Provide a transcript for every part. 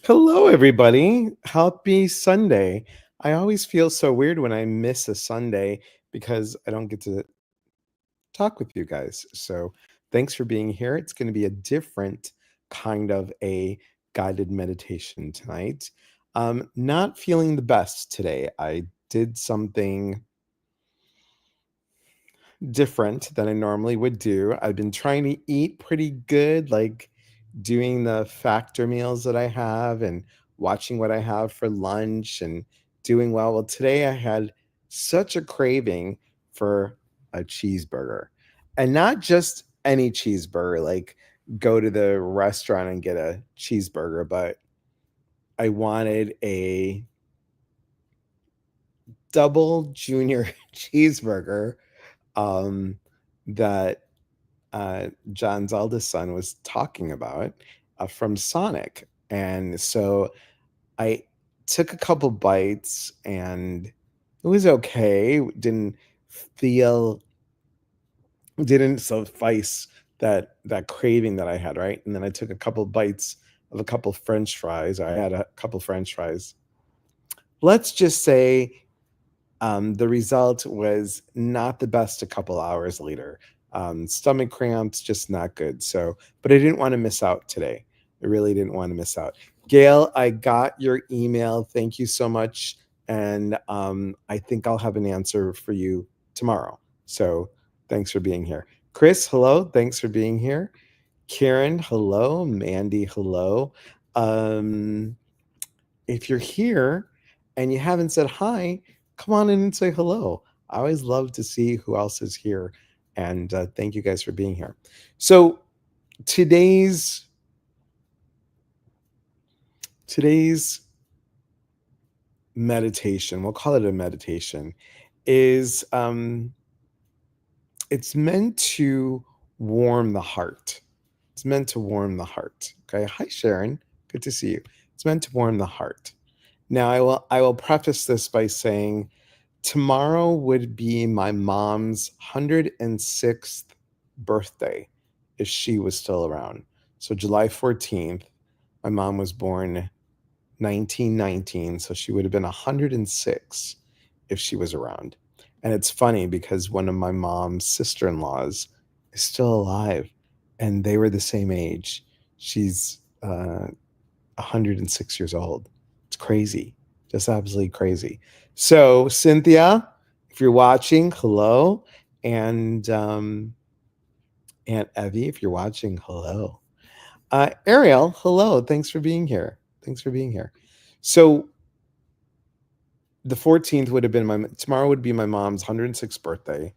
Hello, everybody. Happy Sunday. I always feel so weird when I miss a Sunday because I don't get to talk with you guys. So, thanks for being here. It's going to be a different kind of a guided meditation tonight. Not feeling the best today. I did something different than I normally would do. I've been trying to eat pretty good, like doing the factor meals that I have and watching what I have for lunch and doing well. Well, today I had such a craving for a cheeseburger, and not just any cheeseburger, like go to the restaurant and get a cheeseburger, but I wanted a double junior cheeseburger um, that John's eldest son was talking about from Sonic. And so I took a couple bites and it was okay. Feel, didn't suffice that craving that I had, right? And then I took a couple bites of a couple French fries. I had a couple French fries. Let's just say the result was not the best a couple hours later. Stomach cramps, just not good. So, but I didn't want to miss out today. I really didn't want to miss out. Gail, I got your email. Thank you so much. And I think I'll have an answer for you tomorrow. So thanks for being here. Chris, hello. Thanks for being here. Karen, hello. Mandy, hello. Um, if you're here and you haven't said hi, come on in and say hello. I always love to see who else is here. And thank you guys for being here. So today's today's meditation, we'll call it a meditation, is it's meant to warm the heart. It's meant to warm the heart. Okay. Hi Sharon. Good to see you. It's meant to warm the heart. Now I will preface this by saying tomorrow would be my mom's 106th birthday if she was still around. So July 14th, my mom was born 1919, so she would have been 106 if she was around. And it's funny because one of my mom's sister-in-laws is still alive and they were the same age. She's 106 years old. It's crazy. Just absolutely crazy. So, Cynthia, if you're watching, hello. And Aunt Evie, if you're watching, hello. Ariel, hello. Thanks for being here. Thanks for being here. So, the 14th would have been tomorrow would be my mom's 106th birthday.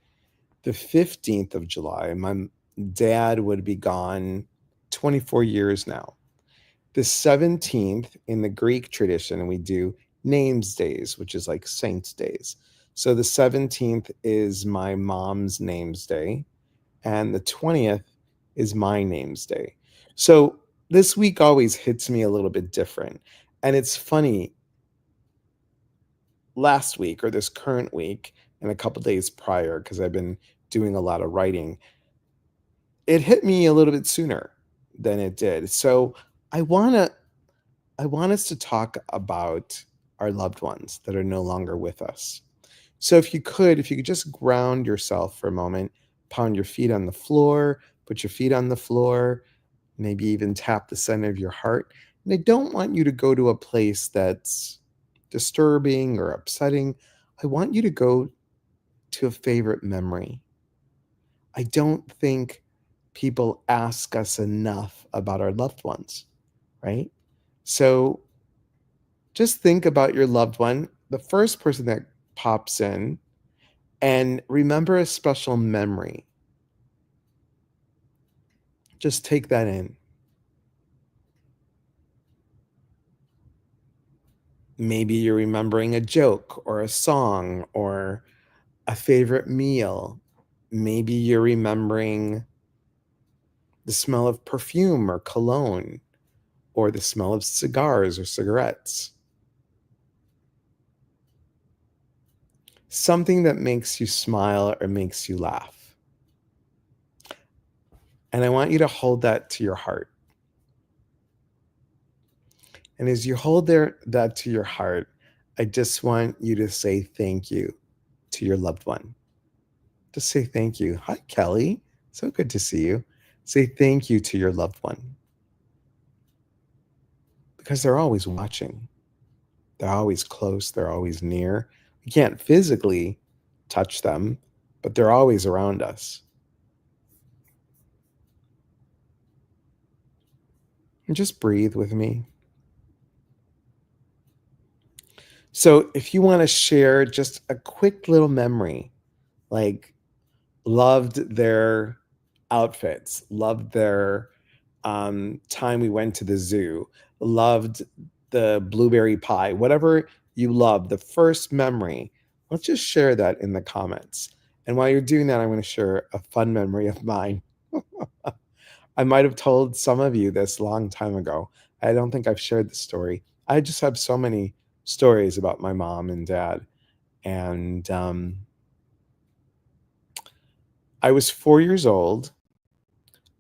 The 15th of July, my dad would be gone 24 years now. The 17th in the Greek tradition, we do names days, which is like saints days. So the 17th is my mom's names day, and the 20th is my names day. So this week always hits me a little bit different. And it's funny, last week or this current week, and a couple days prior, because I've been doing a lot of writing, it hit me a little bit sooner than it did. So I want to I want us to talk about our loved ones that are no longer with us. So if you could just ground yourself for a moment, pound your feet on the floor, put your feet on the floor, maybe even tap the center of your heart. And I don't want you to go to a place that's disturbing or upsetting. I want you to go to a favorite memory. I don't think people ask us enough about our loved ones, right? So just think about your loved one, the first person that pops in, and remember a special memory. Just take that in. Maybe you're remembering a joke or a song or a favorite meal. Maybe you're remembering the smell of perfume or cologne or the smell of cigars or cigarettes. Something that makes you smile or makes you laugh. And I want you to hold that to your heart. And as you hold that to your heart, I just want you to say thank you to your loved one. Just say thank you. Hi, Kelly. So good to see you. Say thank you to your loved one because they're always watching. They're always close. They're always near. We can't physically touch them, but they're always around us. And just breathe with me. So, if you want to share just a quick little memory, like loved their outfits, loved their time we went to the zoo, loved the blueberry pie, whatever you love, the first memory, let's just share that in the comments. And while you're doing that, I'm going to share a fun memory of mine. I might have told some of you this a long time ago. I don't think I've shared the story. I just have so many stories about my mom and dad. And I was 4 years old.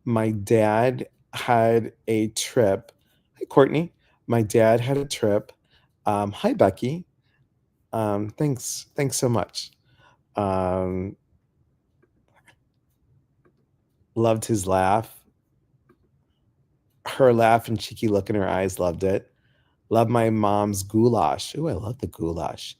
My dad had a trip. Hi, Courtney. My dad had a trip. Hi, Becky. Thanks so much. Um, Loved his laugh. Her laugh and cheeky look in her eyes, loved it. Love my mom's goulash. Ooh, I love the goulash.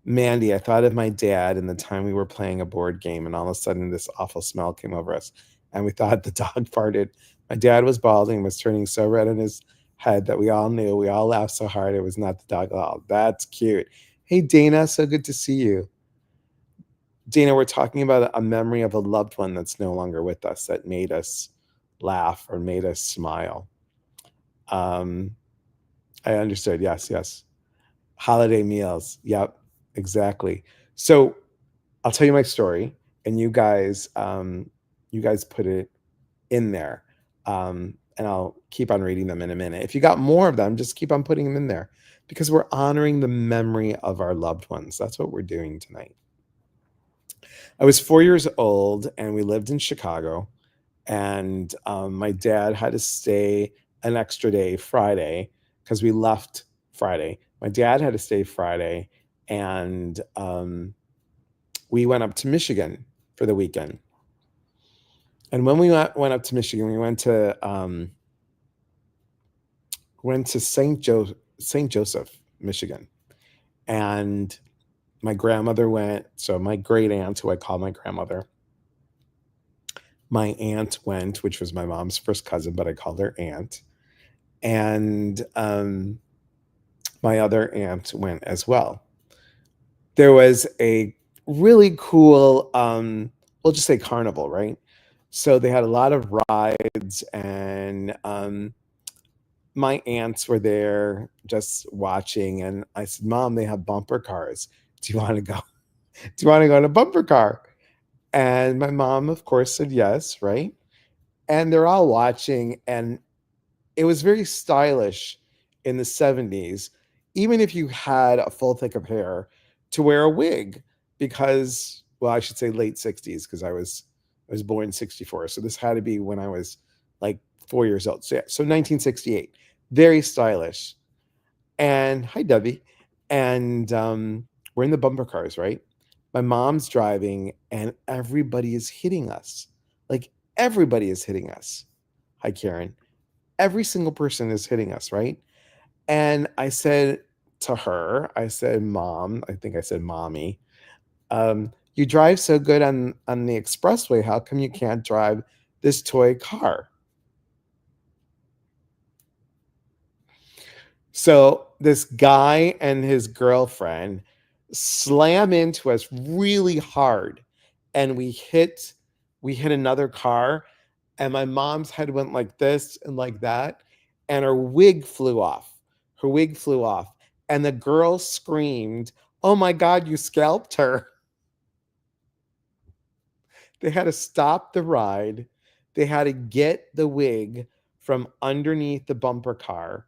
Mandy, I thought of my dad and the time we were playing a board game, and all of a sudden this awful smell came over us, and we thought the dog farted. My dad was balding and was turning so red in his head that we all knew. We all laughed so hard it was not the dog at all. That's cute. Hey, Dana, so good to see you. Dana, we're talking about a memory of a loved one that's no longer with us that made us laugh or made us smile. Um, I understood. Yes, yes. Holiday meals. Yep, exactly. So I'll tell you my story, and you guys put it in there, and I'll keep on reading them in a minute. If you got more of them, just keep on putting them in there because we're honoring the memory of our loved ones. That's what we're doing tonight. I was 4 years old, and we lived in Chicago, and my dad had to stay an extra day Friday because we left Friday. My dad had to stay Friday, and we went up to Michigan for the weekend. And when we went up to Michigan, we went to St. Joseph, Michigan, and my grandmother went. So my great aunt, who I call my grandmother, my aunt went, which was my mom's first cousin, but I called her aunt, and my other aunt went as well. There was a really cool, we'll just say carnival, right? So they had a lot of rides, and my aunts were there just watching. And I said, Mom, they have bumper cars. Do you want to go? Do you want to go in a bumper car? And my mom, of course, said yes, right? And they're all watching, and it was very stylish in the 70s, even if you had a full thick of hair, to wear a wig because, well, I should say late 60s because I was born in 64. So this had to be when I was like 4 years old. So yeah, so 1968. Very stylish. And hi, Debbie. And we're in the bumper cars, right? My mom's driving, and everybody is hitting us. Like everybody is hitting us. Hi, Karen. Every single person is hitting us, right? And I said to her, I said, Mom, I think I said, Mommy, you drive so good on the expressway. How come you can't drive this toy car? So this guy and his girlfriend slam into us really hard, and we hit another car, and my mom's head went like this and like that, and her wig flew off. Her wig flew off, and the girl screamed, "Oh my God, you scalped her." They had to stop the ride. They had to get the wig from underneath the bumper car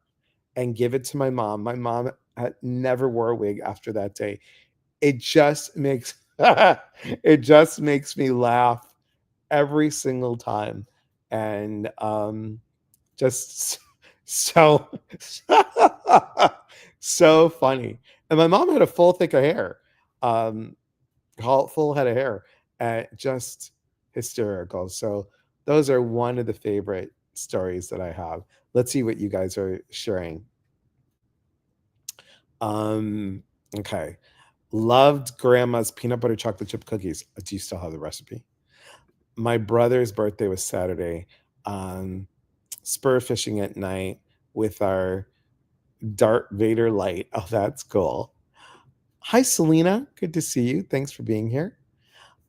and give it to my mom. My mom had never wore a wig after that day. It just makes it just makes me laugh every single time. And just So so funny. And my mom had a full thick of hair. Um, full head of hair. Just hysterical. So those are one of the favorite stories that I have. Let's see what you guys are sharing. Um, okay. Loved grandma's peanut butter chocolate chip cookies. Do you still have the recipe? My brother's birthday was Saturday. Spur fishing at night with our Darth Vader light. Oh, that's cool. Hi, Selena. Good to see you. Thanks for being here.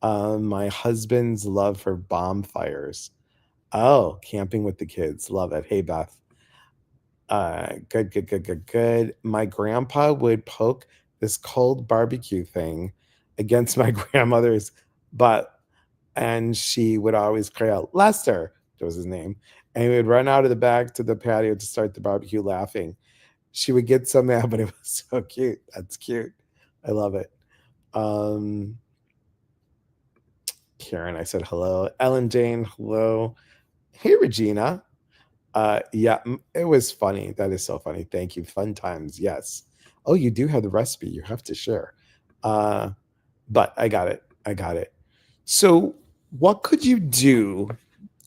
My husband's love for bonfires. Oh, camping with the kids. Love it. Hey, Beth. Good, good, good, good, good. My grandpa would poke this cold barbecue thing against my grandmother's butt, and she would always cry out, Lester, that was his name. And he would run out of the back to the patio to start the barbecue laughing. She would get so mad, but it was so cute. That's cute. I love it. Um, Karen, I said hello. Ellen Jane, hello. Hey, Regina. Yeah, it was funny. That is so funny. Thank you. Fun times. Yes. Oh, you do have the recipe. You have to share. Uh, but I got it. I got it. So, what could you do?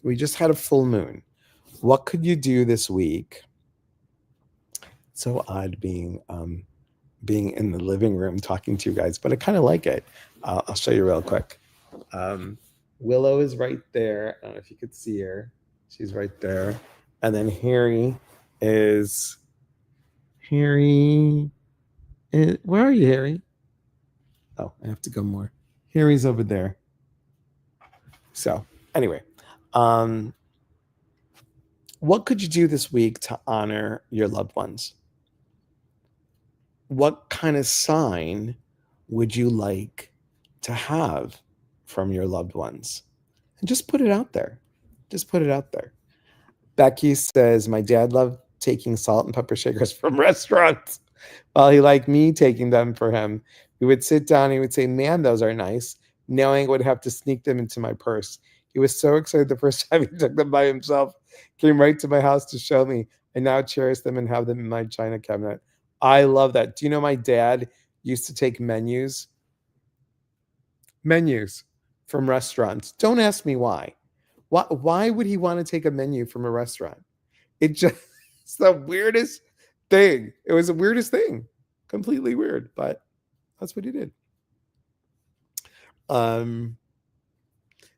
We just had a full moon. What could you do this week? It's so odd being in the living room talking to you guys, but I kind of like it. I'll show you real quick. Um, Willow is right there. I don't know if you could see her. She's right there. And then is Harry. Where are you, Harry? Oh, I have to go more. Harry's over there. So, anyway, um, what could you do this week to honor your loved ones? What kind of sign would you like to have from your loved ones? And just put it out there. Just put it out there. Becky says, my dad loved taking salt and pepper shakers from restaurants while he liked me taking them for him. We would sit down and he would say, man, those are nice, knowing I would have to sneak them into my purse. He was so excited the first time he took them by himself, came right to my house to show me. I now cherish them and have them in my china cabinet. I love that. Do you know my dad used to take menus from restaurants? Don't ask me why. Why would he want to take a menu from a restaurant? It just it's the weirdest thing. It was the weirdest thing. Completely weird, but that's what he did. Um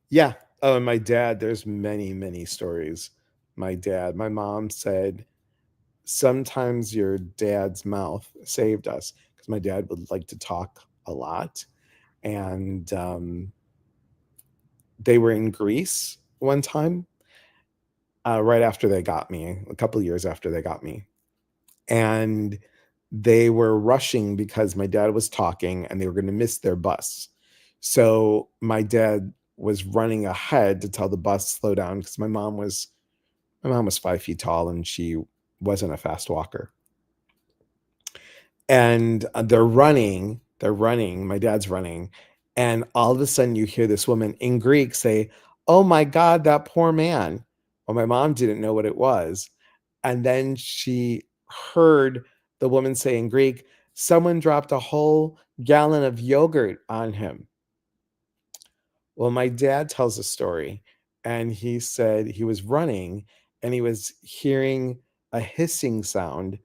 yeah. Oh, and my dad, there's many, many stories. My mom said sometimes your dad's mouth saved us because my dad would like to talk a lot. And they were in Greece one time, right after they got me, a couple of years after they got me. And they were rushing because my dad was talking and they were going to miss their bus. So my dad was running ahead to tell the bus slow down because my mom was 5 feet tall and she wasn't a fast walker. And they're running, my dad's running, and all of a sudden you hear this woman in Greek say, oh my God, that poor man. Well, my mom didn't know what it was. And then she heard the woman say in Greek, someone dropped a whole gallon of yogurt on him. Well, my dad tells a story, and he said he was running and he was hearing a hissing sound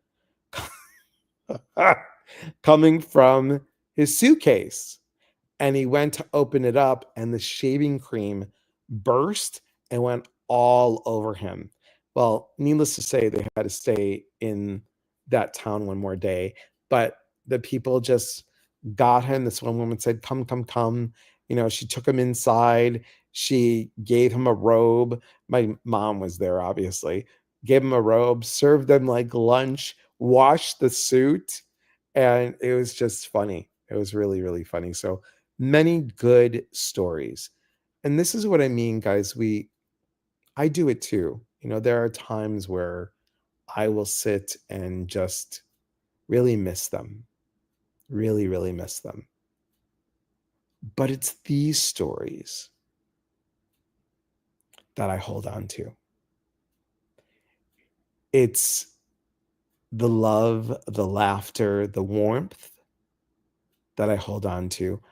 coming from his suitcase. And he went to open it up, and the shaving cream burst and went all over him. Well, needless to say, they had to stay in that town one more day. But the people just got him. This one woman said, come, come, come. She took him inside. She gave him a robe. My mom was there, obviously. Gave him a robe, served them like lunch, washed the suit. And it was just funny. It was really, really funny. So many good stories. And this is what I mean, guys. I do it too. There are times where I will sit and just really miss them. Really, really miss them. But it's these stories that I hold on to. It's the love, the laughter, the warmth that I hold on to.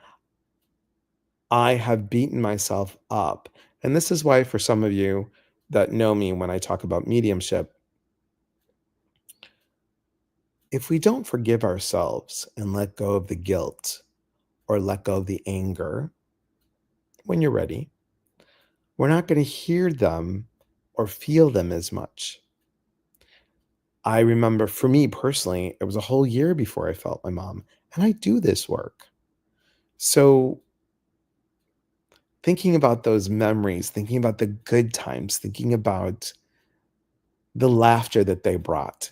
I have beaten myself up. And this is why, for some of you that know me when I talk about mediumship, if we don't forgive ourselves and let go of the guilt or let go of the anger when you're ready, we're not going to hear them or feel them as much. I remember for me personally, it was a whole year before I felt my mom, and I do this work. So, thinking about those memories, thinking about the good times, thinking about the laughter that they brought,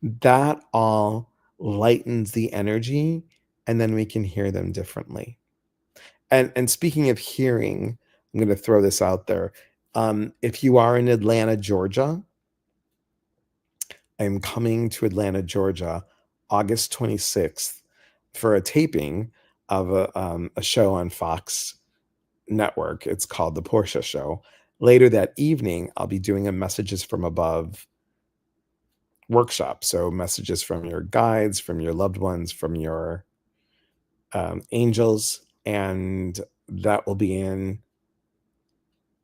that all lightens the energy, and then we can hear them differently. And speaking of hearing, I'm going to throw this out there. If you are in Atlanta, Georgia, I'm coming to Atlanta, Georgia, August 26th for a taping of a show on Fox Network. It's called The Portia Show. Later that evening, I'll be doing a Messages from Above workshop. So, messages from your guides, from your loved ones, from your angels. And that will be in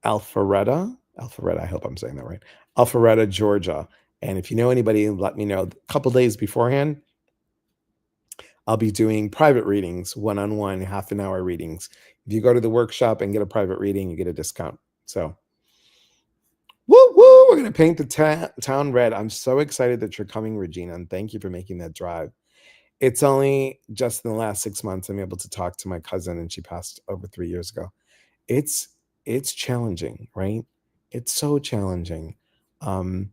Alpharetta, I hope I'm saying that right. Alpharetta, Georgia. And if you know anybody, let me know. A couple days beforehand, I'll be doing private readings, one-on-one, half an hour readings. If you go to the workshop and get a private reading, you get a discount. So, woo woo, we're going to paint the town red. I'm so excited that you're coming, Regina, and thank you for making that drive. It's only just in the last 6 months I'm able to talk to my cousin, and she passed over 3 years ago. It's it's challenging, right? It's so challenging. Um,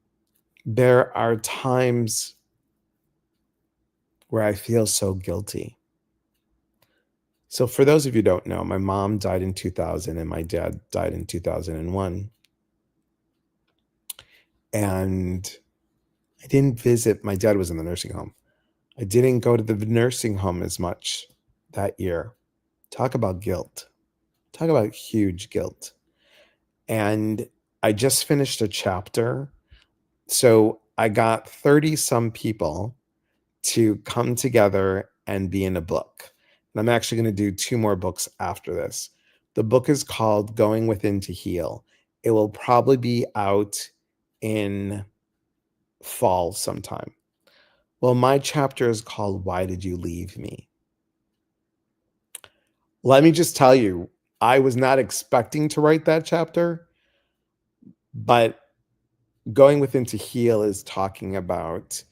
there are times where I feel so guilty. So for those of you who don't know, my mom died in 2000 and my dad died in 2001. And I didn't visit, my dad was in the nursing home. I didn't go to the nursing home as much that year. Talk about guilt. Talk about huge guilt. And I just finished a chapter. So I got 30 some people to come together and be in a book. And I'm actually going to do 2 more books after this. The book is called Going Within to Heal. It will probably be out in fall sometime. Well, my chapter is called Why Did You Leave Me? Let me just tell you, I was not expecting to write that chapter, but Going Within to Heal is talking about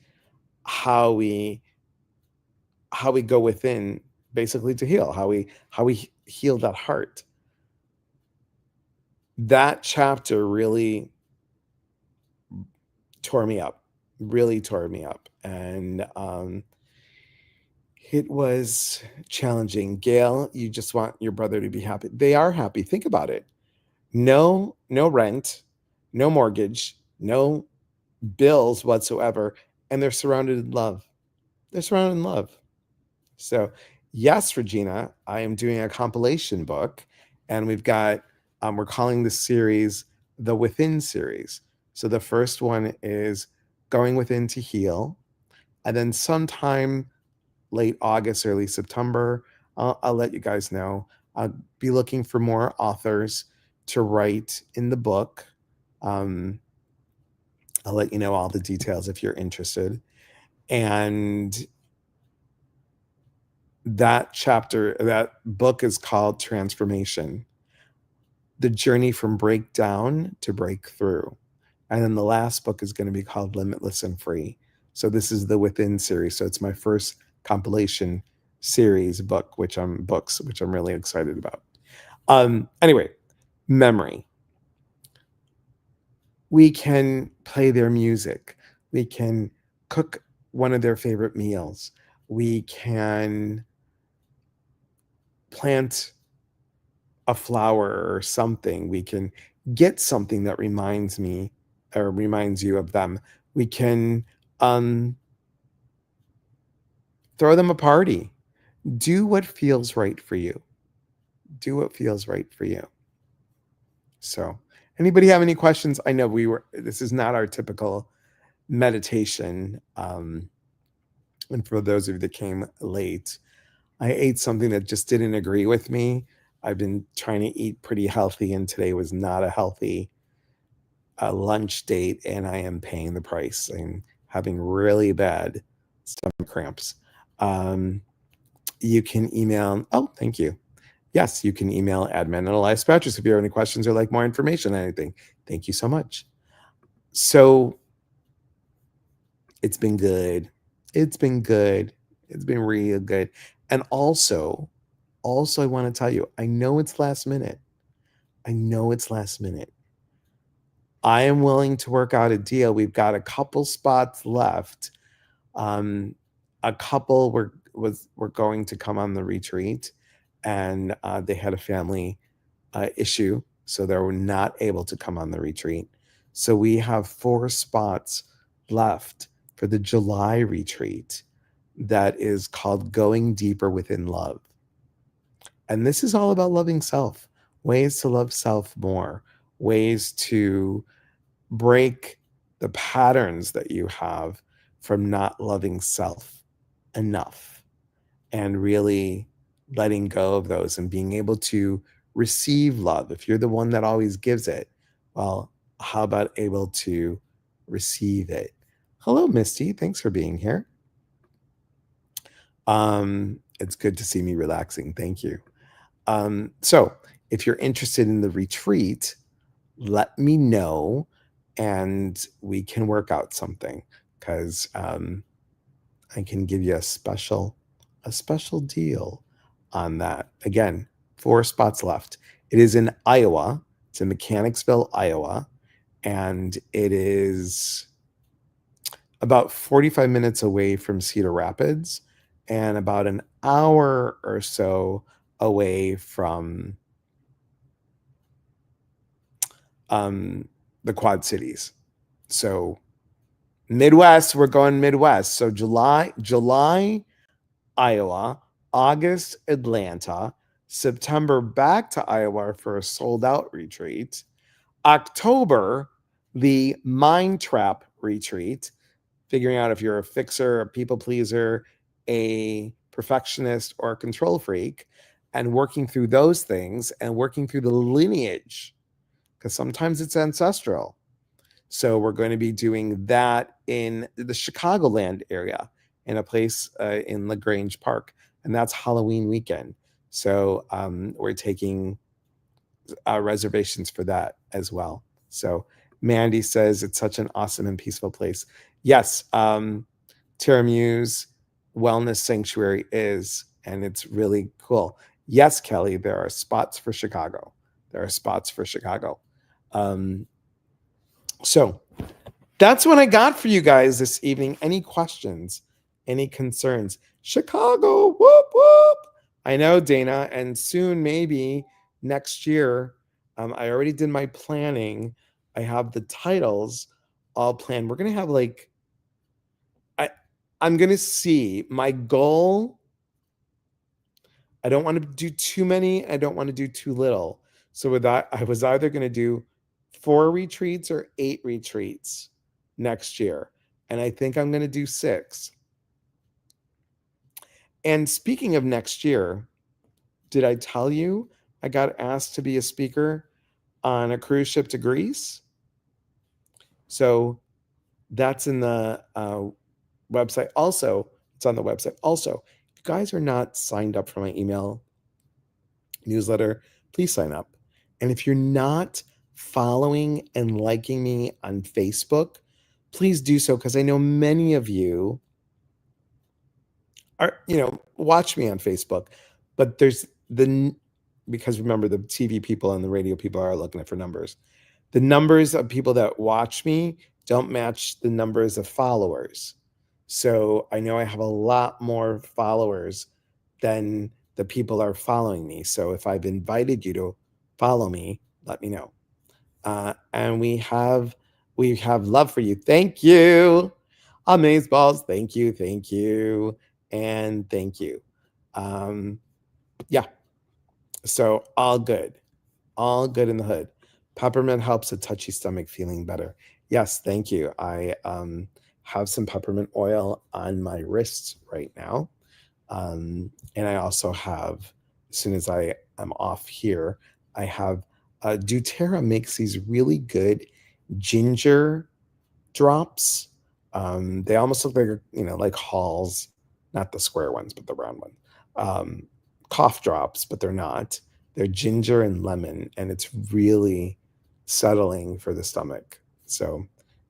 how we go within basically to heal, how we heal that heart. That chapter really tore me up, really tore me up. And it was challenging. Gail, you just want your brother to be happy. They are happy. Think about it. No rent, no mortgage, no bills whatsoever. And they're surrounded in love. They're surrounded in love. So, yes, Regina, I am doing a compilation book, and we're calling this series the Within series. So, the first one is Going Within to Heal. And then, sometime late August, early September, I'll let you guys know. I'll be looking for more authors to write in the book. Um, I'll let you know all the details if you're interested. And that book is called Transformation: The Journey from Breakdown to Breakthrough. And then the last book is going to be called Limitless and Free. So this is the Within series. So it's my first compilation series book, which I'm really excited about. Anyway, memory. We can play their music. We can cook one of their favorite meals. We can plant a flower or something. We can get something that reminds me or reminds you of them. We can throw them a party. Do what feels right for you. Do what feels right for you. So, anybody have any questions? I know this is not our typical meditation. And for those of you that came late, I ate something that just didn't agree with me. I've been trying to eat pretty healthy, and today was not a healthy lunch date, and I am paying the price. I'm having really bad stomach cramps. Um, you can email, oh, thank you. Yes, you can email admin and Elias Patras if you have any questions or like more information on anything. Thank you so much. So it's been good. It's been good. It's been real good. And also I want to tell you, I know it's last minute. I know it's last minute. I am willing to work out a deal. We've got a couple spots left. A couple were going to come on the retreat, and they had a family issue, so they were not able to come on the retreat. So we have 4 spots left for the July retreat that is called Going Deeper Within Love. And this is all about loving self, ways to love self more, ways to break the patterns that you have from not loving self enough, and really letting go of those and being able to receive love. If you're the one that always gives it, well, how about able to receive it? Hello, Misty. Thanks for being here. It's good to see me relaxing. Thank you. So if you're interested in the retreat, let me know and we can work out something, because I can give you a special deal on that. Again, 4 spots left. It is in Iowa. It's in Mechanicsville, Iowa, and it is about 45 minutes away from Cedar Rapids and about an hour or so away from the Quad Cities. So Midwest, we're going Midwest. So July, Iowa, August, Atlanta, September back to Iowa for a sold out retreat, October, the Mind Trap retreat, figuring out if you're a fixer, a people pleaser, a perfectionist, or a control freak, and working through those things and working through the lineage, because sometimes it's ancestral. So we're going to be doing that in the Chicagoland area, in a place in LaGrange Park, and that's Halloween weekend. So we're taking reservations for that as well. So Mandy says it's such an awesome and peaceful place. Yes, Tiramuse Wellness Sanctuary is, and it's really cool. Yes, Kelly, there are spots for Chicago. There are spots for Chicago. So that's what I got for you guys this evening. Any questions? Any concerns? Chicago, whoop, whoop. I know, Dana, and soon, maybe next year, I already did my planning. I have the titles all planned. We're going to have I'm going to see my goal. I don't want to do too many. I don't want to do too little. So with that, I was either going to do 4 retreats or 8 retreats next year. And I think I'm going to do 6. And speaking of next year, did I tell you I got asked to be a speaker on a cruise ship to Greece? So that's in the website. Also, it's on the website. Also, if you guys are not signed up for my email newsletter, please sign up. And if you're not following and liking me on Facebook, please do so, because I know many of you are, watch me on Facebook, but because remember, the TV people and the radio people are looking for numbers. The numbers of people that watch me don't match the numbers of followers. So I know I have a lot more followers than the people are following me. So if I've invited you to follow me, let me know. And we have love for you. Thank you. Amazeballs. Thank you. And thank you. Yeah. So all good in the hood. Peppermint helps a touchy stomach feeling better. Yes, thank you. I have some peppermint oil on my wrists right now. And I also have, as soon as I am off here, I have doTERRA makes these really good ginger drops. They almost look like, like Halls, not the square ones, but the round one. Um, Cough drops, but they're not. They're ginger and lemon, and it's really settling for the stomach. So,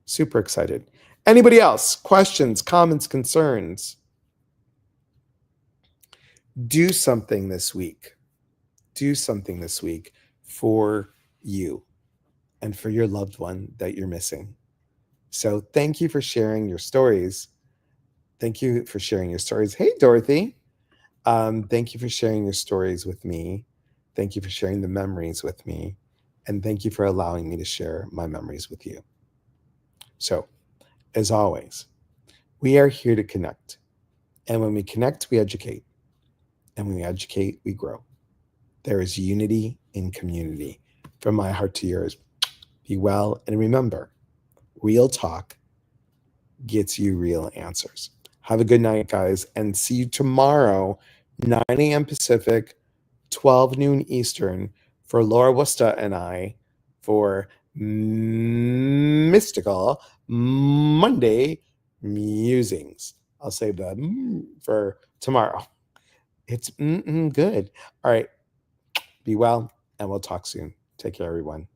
super excited. Anybody else? Questions, comments, concerns? Do something this week. Do something this week for you and for your loved one that you're missing. So, thank you for sharing your stories. Thank you for sharing your stories. Hey, Dorothy. Thank you for sharing your stories with me. Thank you for sharing the memories with me. And thank you for allowing me to share my memories with you. So, as always, we are here to connect. And when we connect, we educate. And when we educate, we grow. There is unity in community. From my heart to yours, be well. And remember, real talk gets you real answers. Have a good night, guys, and see you tomorrow, 9 a.m. Pacific, 12 noon Eastern, for Laura Wusta and I for Mystical Monday Musings. I'll save the for tomorrow. It's good. All right. Be well, and we'll talk soon. Take care, everyone.